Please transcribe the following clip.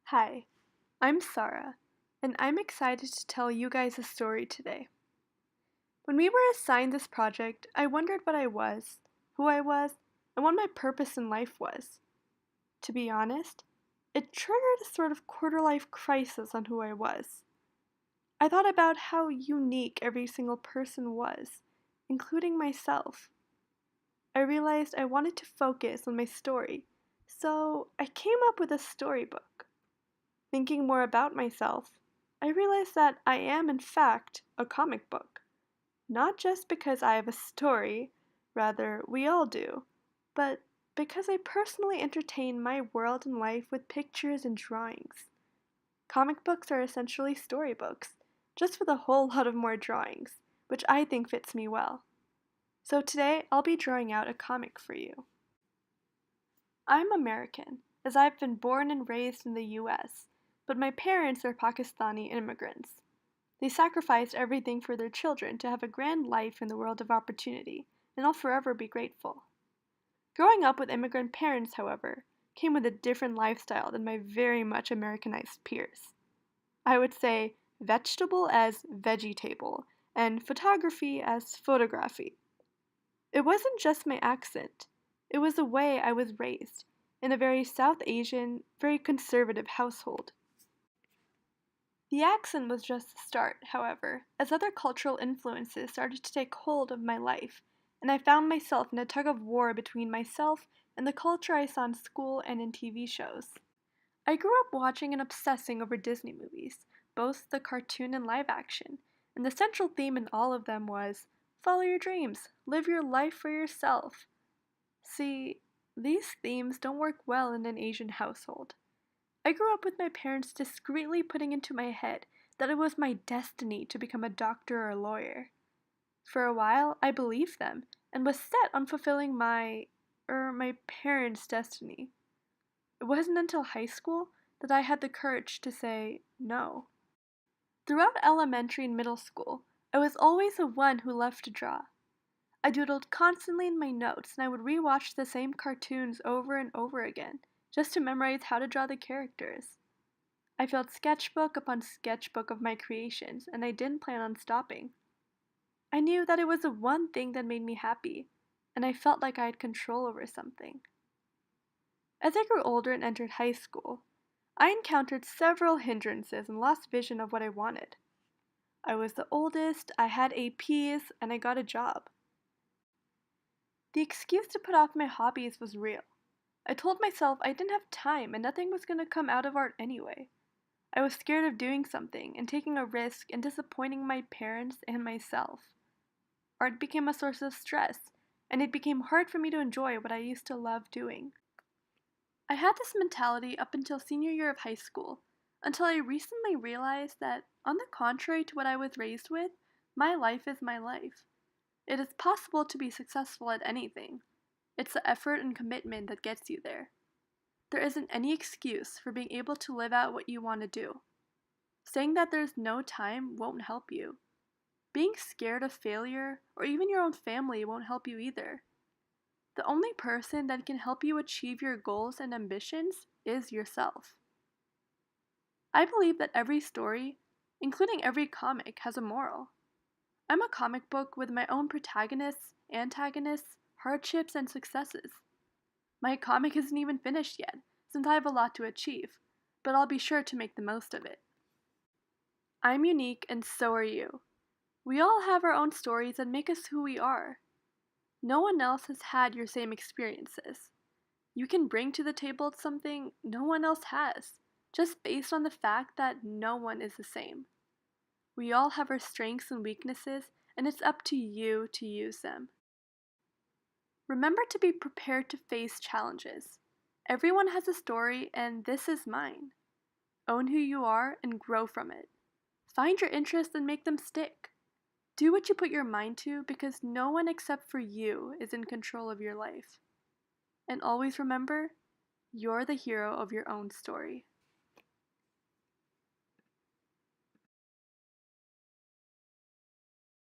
Hi, I'm Sarah, and I'm excited to tell you guys a story today. When we were assigned this project, I wondered what I was, who I was, and what my purpose in life was. To be honest, it triggered a sort of quarter-life crisis on who I was. I thought about how unique every single person was, including myself. I realized I wanted to focus on my story, so I came up with a storybook. Thinking more about myself, I realized that I am, in fact, a comic book. Not just because I have a story, rather, we all do, but because I personally entertain my world and life with pictures and drawings. Comic books are essentially storybooks, just with a whole lot of more drawings, which I think fits me well. So today, I'll be drawing out a comic for you. I'm American, as I've been born and raised in the US, but my parents are Pakistani immigrants. They sacrificed everything for their children to have a grand life in the world of opportunity, and I'll forever be grateful. Growing up with immigrant parents, however, came with a different lifestyle than my very much Americanized peers. I would say vegetable as veggie-table, and photography as photography. It wasn't just my accent, it was the way I was raised, in a very South Asian, very conservative household. The accent was just the start, however, as other cultural influences started to take hold of my life, and I found myself in a tug of war between myself and the culture I saw in school and in TV shows. I grew up watching and obsessing over Disney movies, both the cartoon and live action, and the central theme in all of them was follow your dreams, live your life for yourself. See, these themes don't work well in an Asian household. I grew up with my parents discreetly putting into my head that it was my destiny to become a doctor or a lawyer. For a while, I believed them and was set on fulfilling my parents' destiny. It wasn't until high school that I had the courage to say no. Throughout elementary and middle school, I was always the one who loved to draw. I doodled constantly in my notes, and I would rewatch the same cartoons over and over again, just to memorize how to draw the characters. I filled sketchbook upon sketchbook of my creations, and I didn't plan on stopping. I knew that it was the one thing that made me happy, and I felt like I had control over something. As I grew older and entered high school, I encountered several hindrances and lost vision of what I wanted. I was the oldest, I had APs, and I got a job. The excuse to put off my hobbies was real. I told myself I didn't have time and nothing was going to come out of art anyway. I was scared of doing something and taking a risk and disappointing my parents and myself. Art became a source of stress, and it became hard for me to enjoy what I used to love doing. I had this mentality up until senior year of high school, until I recently realized that, on the contrary to what I was raised with, my life is my life. It is possible to be successful at anything. It's the effort and commitment that gets you there. There isn't any excuse for being able to live out what you want to do. Saying that there's no time won't help you. Being scared of failure, or even your own family, won't help you either. The only person that can help you achieve your goals and ambitions is yourself. I believe that every story, including every comic, has a moral. I'm a comic book with my own protagonists, antagonists, hardships, and successes. My comic isn't even finished yet, since I have a lot to achieve, but I'll be sure to make the most of it. I'm unique, and so are you. We all have our own stories that make us who we are. No one else has had your same experiences. You can bring to the table something no one else has, just based on the fact that no one is the same. We all have our strengths and weaknesses, and it's up to you to use them. Remember to be prepared to face challenges. Everyone has a story, and this is mine. Own who you are and grow from it. Find your interests and make them stick. Do what you put your mind to because no one except for you is in control of your life. And always remember, you're the hero of your own story.